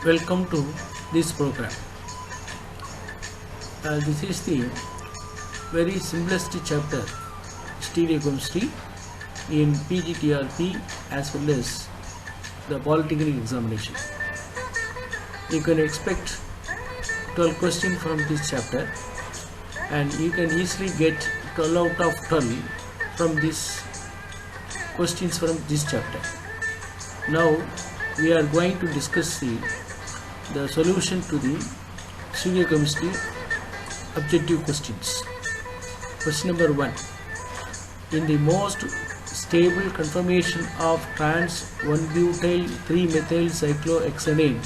Welcome to this program. This is the very simplest chapter, stereochemistry, in PGTRP as well as the polytechnic examination. You can expect 12 questions from this chapter, and you can easily get 12 out of 12 from these questions from this chapter. Now we are going to discuss the solution to the stereochemistry objective questions. Question number 1. In the most stable conformation of trans 1-butyl 3-methyl cyclohexane,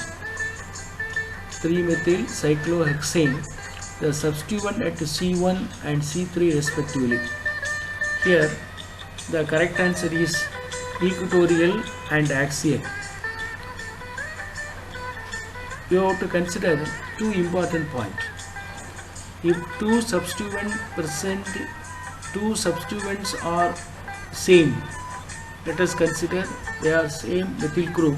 the substituent at C1 and C3 respectively. Here the correct answer is equatorial and axial. You have to consider two important points. If two substituents are same, let us consider they are same methyl group,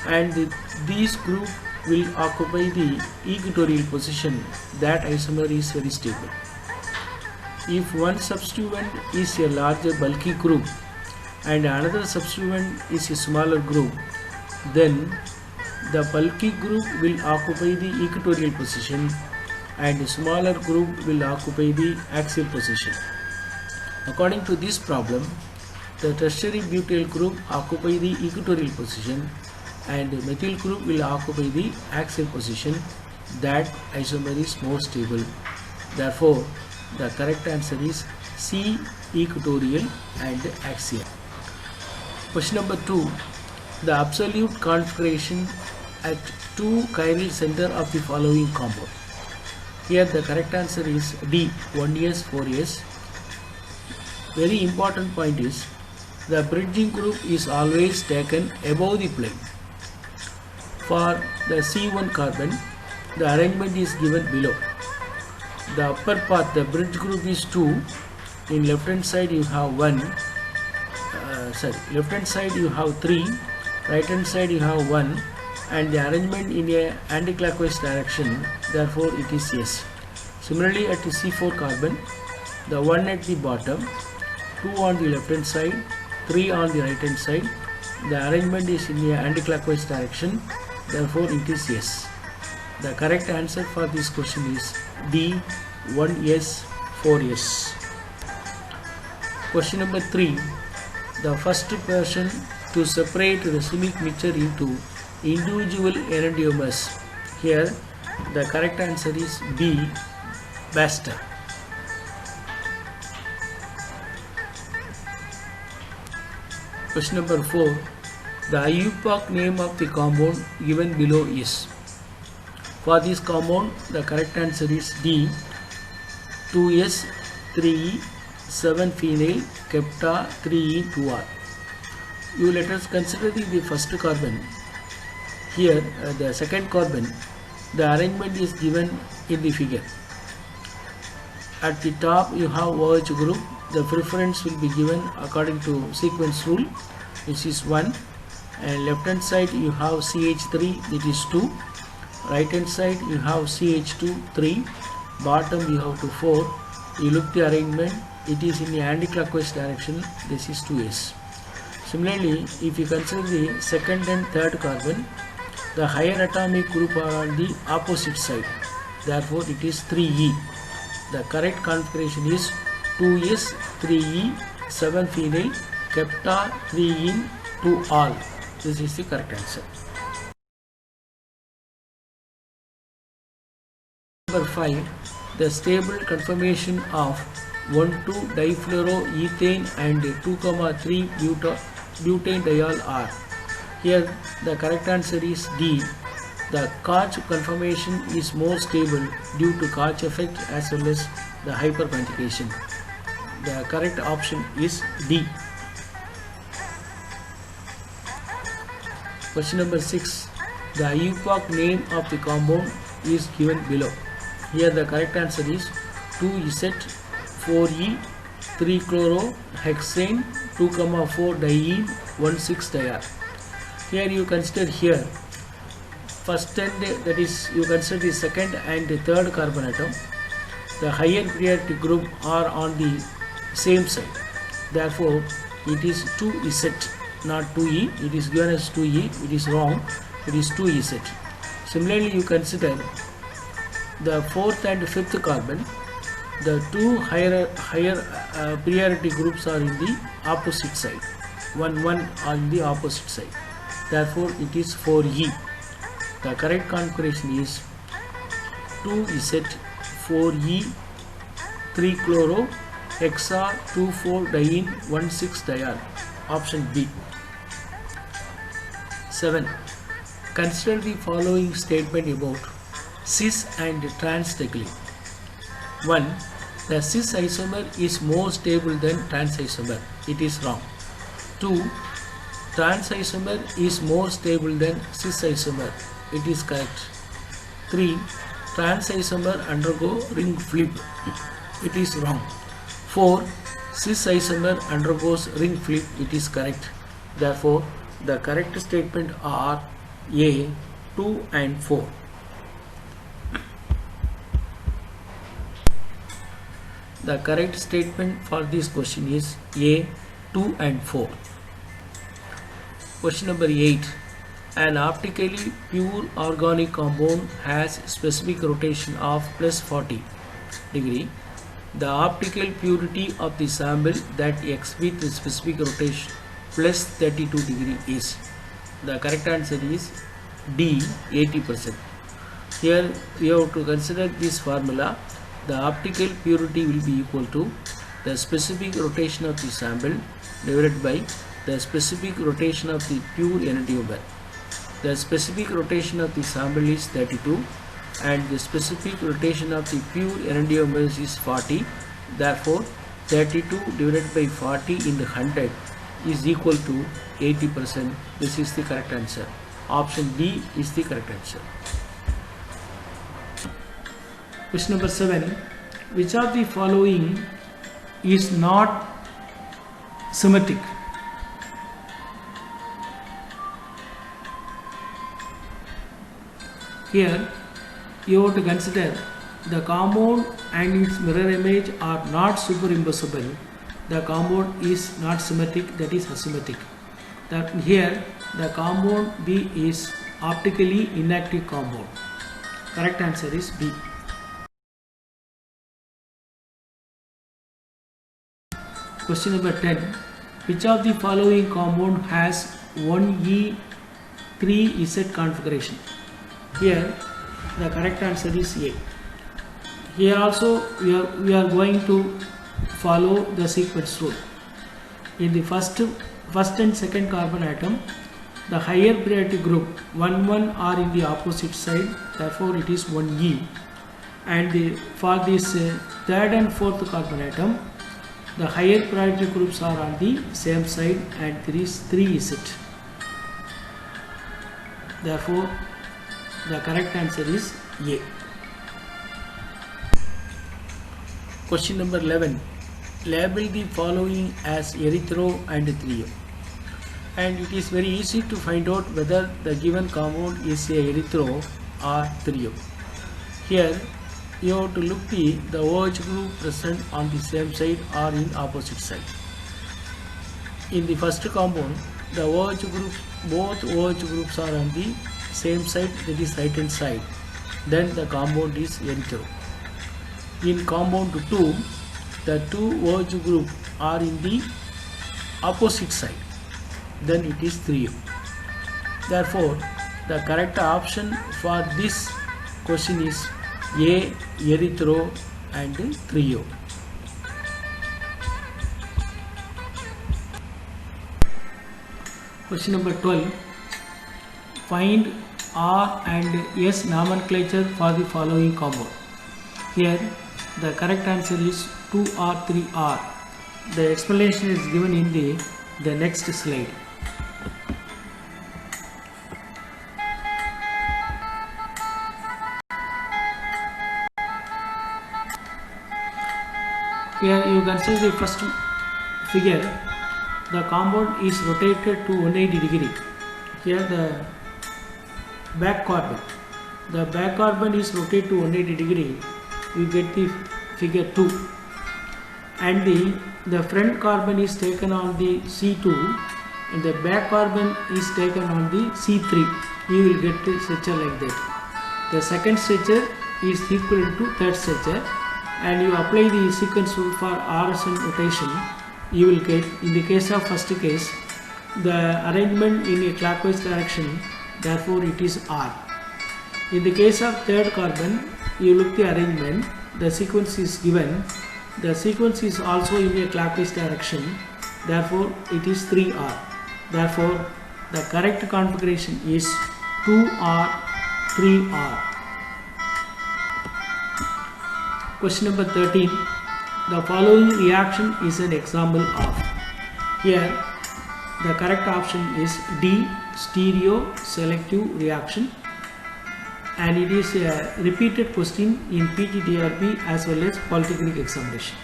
and these group will occupy the equatorial position, that isomer is very stable. If one substituent is a larger bulky group and another substituent is a smaller group, then the bulky group will occupy the equatorial position and the smaller group will occupy the axial position. According to this problem, the tertiary butyl group occupy the equatorial position and the methyl group will occupy the axial position. That isomer is more stable. Therefore, the correct answer is C, equatorial and axial. Question number 2. The absolute configuration at 2 chiral center of the following compound. Here the correct answer is D, 1s 4s. Very important point is the bridging group is always taken above the plane. For the C1 carbon, the arrangement is given below. The upper part, the bridge group is 2. In left hand side you have 3, right hand side you have 1, and the arrangement in a anti-clockwise direction, therefore it is yes. Similarly at the C4 carbon, the 1 at the bottom, 2 on the left hand side, 3 on the right hand side, the arrangement is in a anti-clockwise direction, therefore it is yes. The correct answer for this question is D, 1s 4s. Question number 3. The first person to separate racemic mixture into individual enantiomers. Here the correct answer is B, Baxter. Question number 4. The IUPAC name of the compound given below is. For this compound the correct answer is D, 2s 3e 7-phenyl kepta 3e 2r. You let us consider the first carbon. Here the second carbon, the arrangement is given in the figure. At the top you have OH group. The preference will be given according to sequence rule, which is 1, and left hand side you have CH3, that is 2, right hand side you have CH2 3, bottom you have to 4. You look the arrangement, it is in the anti-clockwise direction, this is 2s. Similarly, if you consider the second and third carbon, the higher atomic group are on the opposite side, therefore it is 3e. The correct configuration is 2s 3e 7-phenyl kepta 3e 2-all. This is the correct answer. Number 5. The stable conformation of 1,2-difluoroethane and 2,3 butanediol are. Here the correct answer is D. The Koch conformation is more stable due to Koch effect as well as the hyperconjugation. The correct option is D. Question number 6. The IUPAC name of the compound is given below. Here the correct answer is 2Z4E 3-chlorohexane 2,4-diene 1,6-diar. Here you consider here first and that is you consider the second and the third carbon atom, the higher priority group are on the same side. Therefore, it is 2Z, not 2E. It is given as 2E. It is wrong. It is 2Z. Similarly, you consider the fourth and fifth carbon. The two higher priority groups are in the opposite side. One on the opposite side. Therefore, it is 4E. The correct configuration is 2Z, 4E, 3-chloro, hexar, 2,4-diene, 1,6-diol. Option B. 7. Consider the following statement about cis and trans cycling. 1. The cis isomer is more stable than trans isomer. It is wrong. 2. Trans isomer is more stable than cis isomer. It is correct. 3. Trans isomer undergo ring flip. It is wrong. 4. Cis isomer undergoes ring flip. It is correct. Therefore, the correct statement are A, 2 and 4. The correct statement for this question is A, 2 and 4. Question number 8. An optically pure organic compound has specific rotation of plus 40 degree. The optical purity of the sample that exhibits the specific rotation plus 32 degree is. The correct answer is D, 80%. Here you have to consider this formula. The optical purity will be equal to the specific rotation of the sample divided by the specific rotation of the pure enantiomer. The specific rotation of the sample is 32 and the specific rotation of the pure enantiomer is 40. Therefore, 32 divided by 40 in the 100 is equal to 80%. This is the correct answer. Option D is the correct answer. Question number 7. Which of the following is not symmetric? Here you have to consider the compound and its mirror image are not superimposable. The compound is not symmetric, that is asymmetric. That here the compound B is optically inactive compound. Correct answer is B. Question number 10. Which of the following compound has 1E3Z configuration? Here the correct answer is A. Here also we are going to follow the sequence rule. In the first and second carbon atom, the higher priority group 1 are in the opposite side, therefore it is 1E. And for this third and fourth carbon atom, the higher priority groups are on the same side and there is 3Z. Therefore, the correct answer is A. Question number 11. Label the following as erythro and trio. And it is very easy to find out whether the given compound is a erythro or trio. Here you have to look the OH group present on the same side or in opposite side. In the first compound, the OH group, both OH groups are on the same side, that is right hand side. Then the compound is erythro. In compound 2, the two OH group are in the opposite side. Then it is trio. Therefore, the correct option for this question is A, erythro and trio. Question number 12. Find R and S nomenclature for the following compound. Here the correct answer is 2R, 3R. The explanation is given in the next slide. Here you can see the first figure. The compound is rotated to 180 degree. Here the back carbon. The back carbon is rotated to 180 degree. You get the figure 2. And the front carbon is taken on the C2 and the back carbon is taken on the C3. You will get the structure like that. The second structure is equivalent to third structure, and you apply the sequence rule for RSN rotation. You will get, in the case of first case, the arrangement in a clockwise direction, therefore it is R. In the case of third carbon, you look the arrangement, the sequence is given, the sequence is also in a clockwise direction, therefore it is 3R. Therefore the correct configuration is 2R, 3R. Question number 13. The following reaction is an example of. Here the correct option is D, stereo selective reaction, and it is a repeated question in PGDRB as well as Polytechnic examination.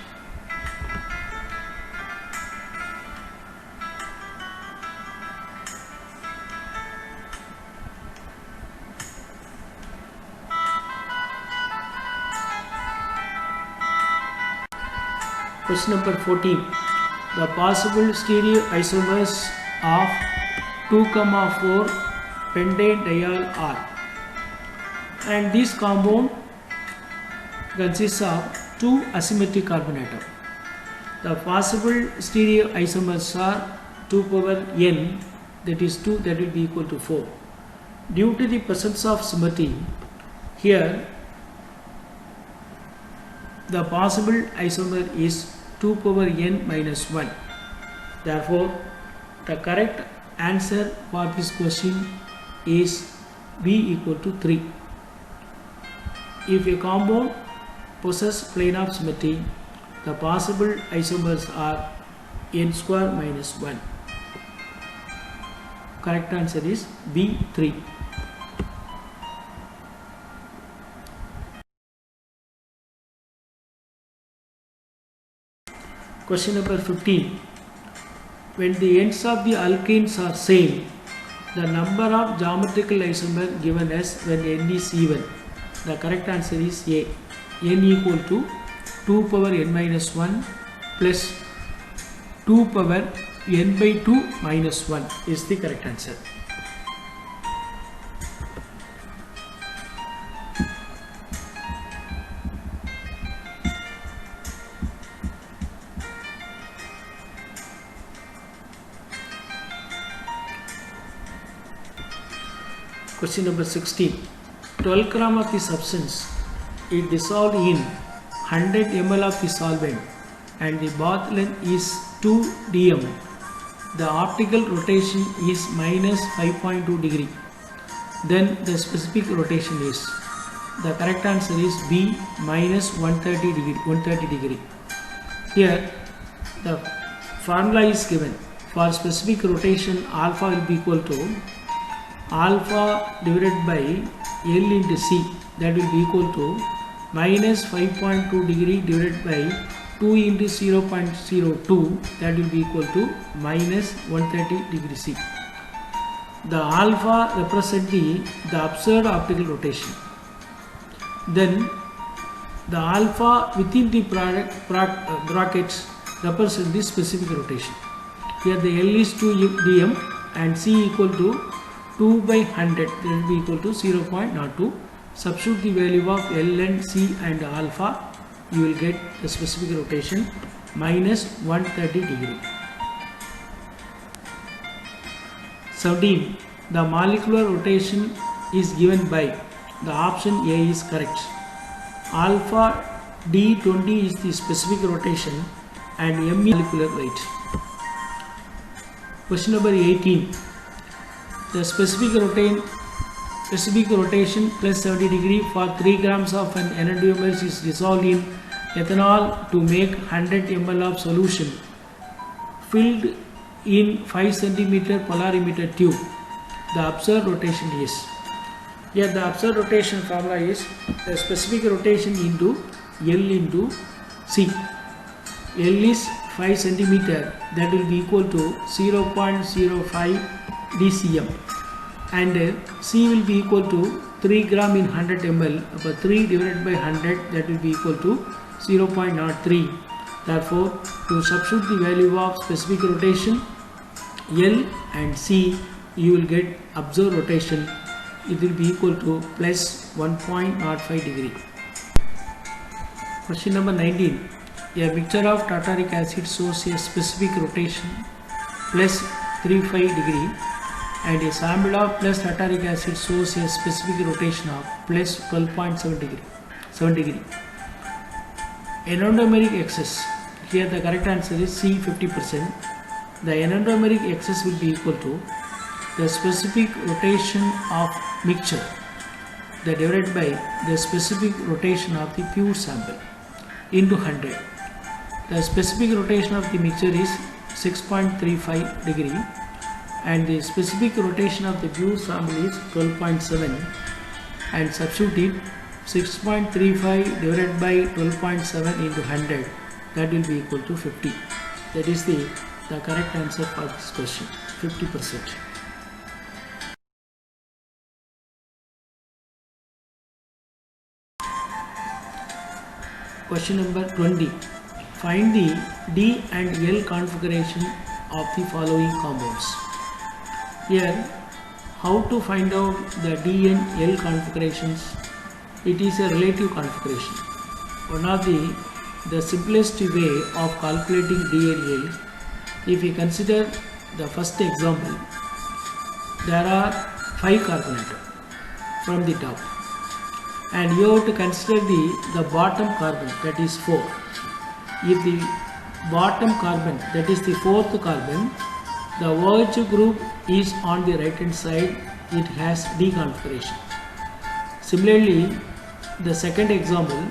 Question number 14. The possible stereoisomers of 2,4 pentadiol are. And this compound consists of two asymmetric carbon atoms. The possible stereoisomers are 2 power n, that is 2, that will be equal to 4. Due to the presence of symmetry, here the possible isomer is 2 power n minus 1. Therefore the correct answer for this question is B equal to 3. If a compound possesses planar symmetry, the possible isomers are n square minus 1. Correct answer is B, 3. Question number 15. When the ends of the alkanes are same, the number of geometrical isomers given as when n is even. The correct answer is A. N equal to 2 power n minus 1 plus 2 power n by 2 minus 1 is the correct answer. Question number 16. 12 gram of the substance is dissolved in 100 ml of the solvent and the bath length is 2 dm. The optical rotation is minus 5.2 degree. Then the specific rotation is. The correct answer is B, minus 130 degree. Here the formula is given. For specific rotation, alpha will be equal to alpha divided by L into C, that will be equal to minus 5.2 degree divided by 2 into 0.02, that will be equal to minus 130 degree C. The alpha represents the observed optical rotation. Then the alpha within the brackets represent the specific rotation. Here the L is 2 dm and C equal to 2 by 100, that will be equal to 0.02. Substitute the value of L and C and alpha, you will get the specific rotation minus 130 degree. 17. The molecular rotation is given by. The option A is correct. Alpha D20 is the specific rotation and M is molecular weight. Question number 18. The specific rotation plus 70 degree for 3 grams of an enantiomers is dissolved in ethanol to make 100 ml of solution filled in 5 cm polarimeter tube. The observed rotation is. Here the observed rotation formula is the specific rotation into L into C. L is 5 cm, that will be equal to 0.05 dcm. and C will be equal to 3 gram in 100 ml. But 3 divided by 100, that will be equal to 0.03. Therefore, to substitute the value of specific rotation L and C, you will get observed rotation. It will be equal to plus 1.05 degree. Question number 19. A mixture of tartaric acid shows a specific rotation plus 35 degree, and a sample of plus tartaric acid shows a specific rotation of plus 12.7 degree. Enantiomeric excess. Here the correct answer is C, 50%. The enantiomeric excess will be equal to the specific rotation of mixture that divided by the specific rotation of the pure sample into 100. The specific rotation of the mixture is 6.35 degree, and the specific rotation of the pure sample is 12.7, and substitute 6.35 divided by 12.7 into 100, that will be equal to 50. That is the correct answer for this question, 50%. Question number 20. Find the D and L configuration of the following compounds. Here, how to find out the D and L configurations? It is a relative configuration. One of the simplest way of calculating D and L, if we consider the first example, there are 5 carbon atoms from the top, and you have to consider the bottom carbon, that is 4. If the bottom carbon, that is the 4th carbon, the OH group is on the right hand side, it has D configuration. Similarly, the second example,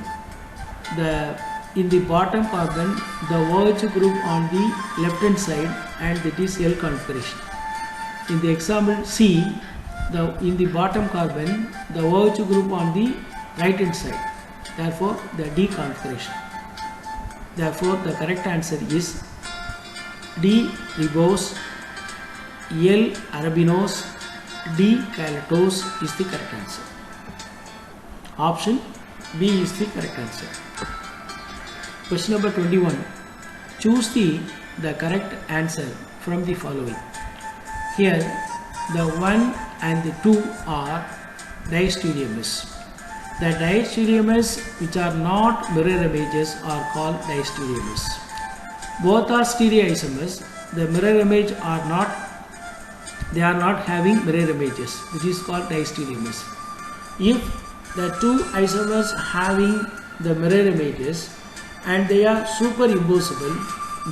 in the bottom carbon, the OH group on the left hand side, and it is L configuration. In the example C, in the bottom carbon, the OH group on the right hand side, therefore the D configuration. Therefore, the correct answer is D ribose, L arabinose, D calatose is the correct answer. Option B is the correct answer. Question number 21. Choose the correct answer from the following. Here, the 1 and the 2 are diastereomers. The diastereomers which are not mirror images are called diastereomers. Both are stereoisomers. The mirror image are not having mirror images, which is called diastereomers. If the two isomers having the mirror images and they are superimposable,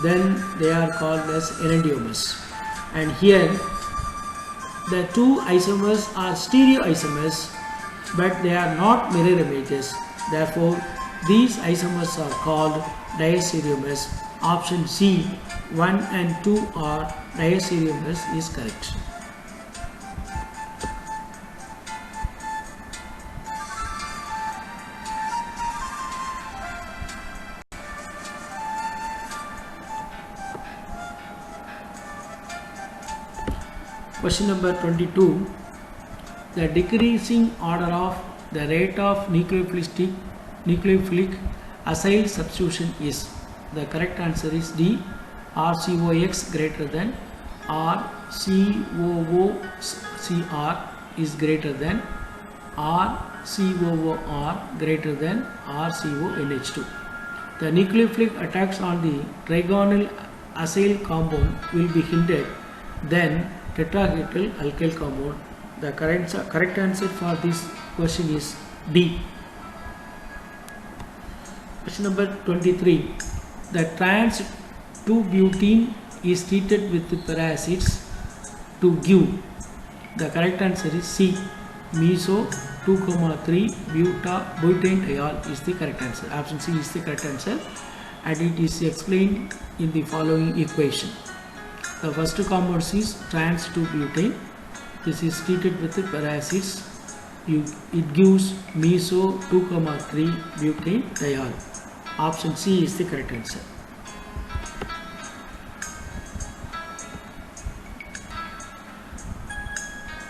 then they are called as enantiomers. And here the two isomers are stereoisomers, but they are not mirror images. Therefore, these isomers are called diastereomers. Option C, 1 and 2 are diastereomers is correct. Question number 22. The decreasing order of the rate of nucleophilic acyl substitution is. The correct answer is D. RCOX greater than RCOOCr is greater than RCOOR greater than RCONH2. The nucleophilic attacks on the trigonal acyl compound will be hindered than tetrahedral alkyl compound. The correct answer for this question is D. Question number 23. The trans 2-butene is treated with peracids to give. The correct answer is C. Meso 2,3 butadiol is the correct answer. Option C is the correct answer, and it is explained in the following equation. The first compound is trans 2-butane. This is treated with peracids. It gives meso 2,3 butadiol. Option C is the correct answer.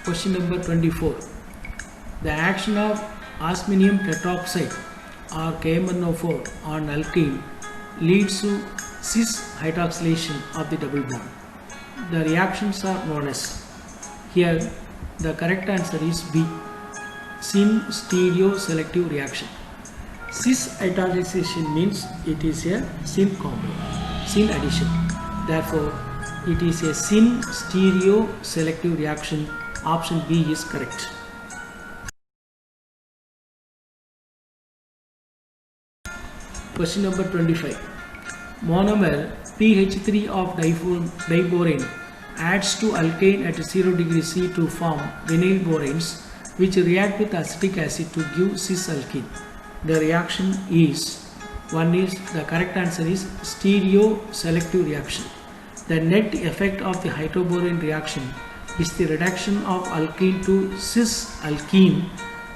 Question number 24. The action of osminium tetroxide or KMnO4 on alkene leads to cis hydroxylation of the double bond. The reactions are known as. Here the correct answer is B. Syn stereoselective reaction. Cis hydroxylation means it is a syn combo, syn addition. Therefore, it is a syn stereoselective reaction. Option B is correct. Question number 25. Monomer PH3 of diborane adds to alkane at 0 degree C to form vinyl boranes which react with acetic acid to give cis alkene. The reaction is, the correct answer is stereoselective reaction. The net effect of the hydroborane reaction is the reduction of alkene to cis alkene,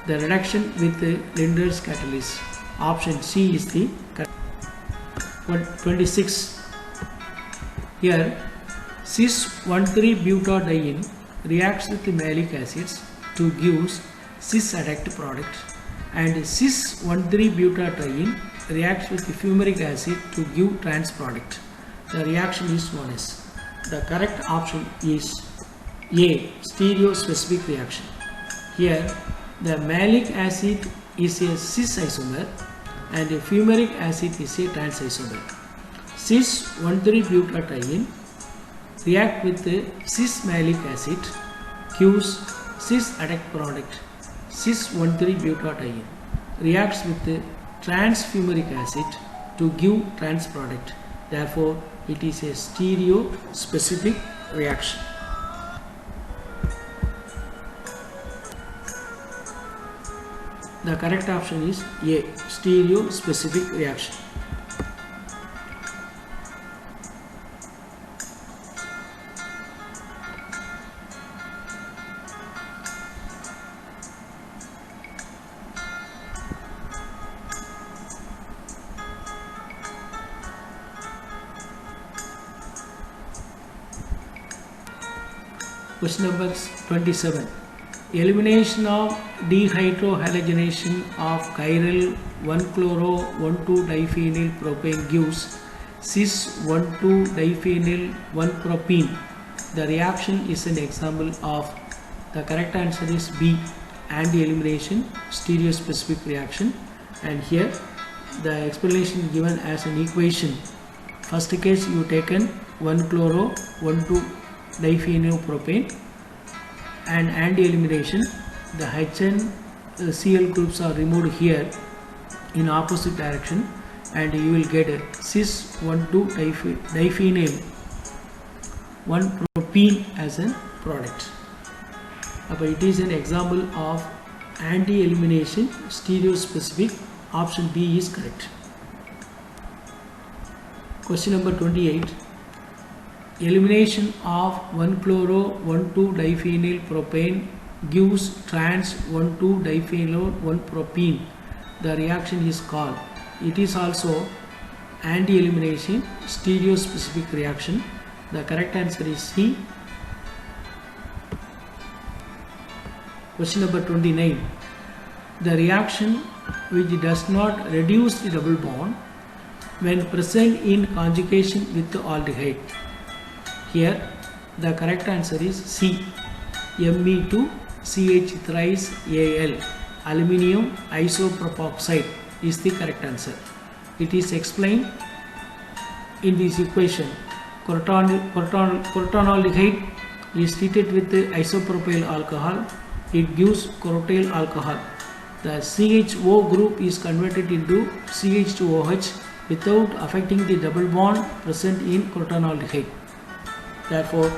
the reduction with the Linder's catalyst. Option C is the correct. 26. Here cis 1,3-butadiene reacts with the malic acids to give cis adduct product, and cis 1,3-butadiene reacts with the fumaric acid to give trans product. The reaction is known as. The correct option is A. Stereospecific reaction. Here the malic acid is a cis isomer and a fumaric acid is a trans isomer. Cis 1,3-butadiene react with the cis malic acid, gives cis adduct product. Cis 1,3-butadiene reacts with the trans fumaric acid to give trans product. Therefore, it is a stereospecific reaction. The correct option is A. Stereospecific reaction. Question number 27. Elimination of dehydrohalogenation of chiral 1-chloro-1,2-diphenyl propane gives cis 1,2-diphenyl 1-propene. The reaction is an example of. The correct answer is B. Anti-elimination stereospecific reaction, and here the explanation given as an equation. First case you taken 1-chloro-1,2-diphenyl propane, and anti-elimination, the HNCl groups are removed here in opposite direction, and you will get a cis 1,2-diphenyl 1-propene as a product. But it is an example of anti-elimination stereospecific. Option B is correct. Question number 28. Elimination of 1-chloro-1,2-diphenyl propane gives trans 1,2-diphenyl 1-propene. The reaction is called. It is also anti-elimination stereospecific reaction. The correct answer is C. Question number 29. The reaction which does not reduce the double bond when present in conjugation with the aldehyde. Here the correct answer is C. Me2CH thrice Al, aluminium isopropoxide is the correct answer. It is explained in this equation. Crotonaldehyde is treated with the isopropyl alcohol. It gives crotyl alcohol. The CHO group is converted into CH2OH without affecting the double bond present in crotonaldehyde. Therefore,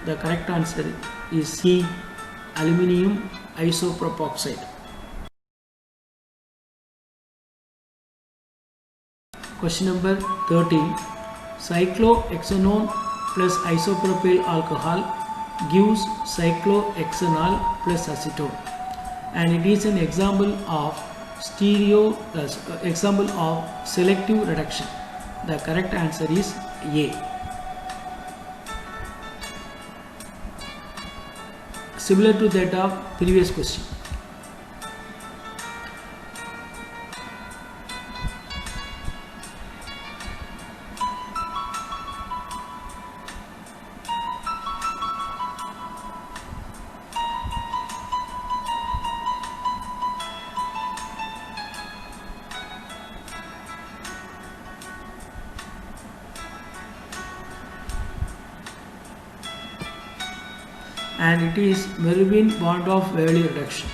the correct answer is C. Aluminium isopropoxide. Question number 13. Cyclohexanone plus isopropyl alcohol gives cyclohexanol plus acetone, and it is an example of selective reduction. The correct answer is A. similar to that of previous question. And it is Mervyn bond of Waverley reduction.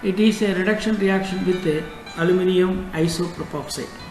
It is a reduction reaction with aluminium isopropoxide.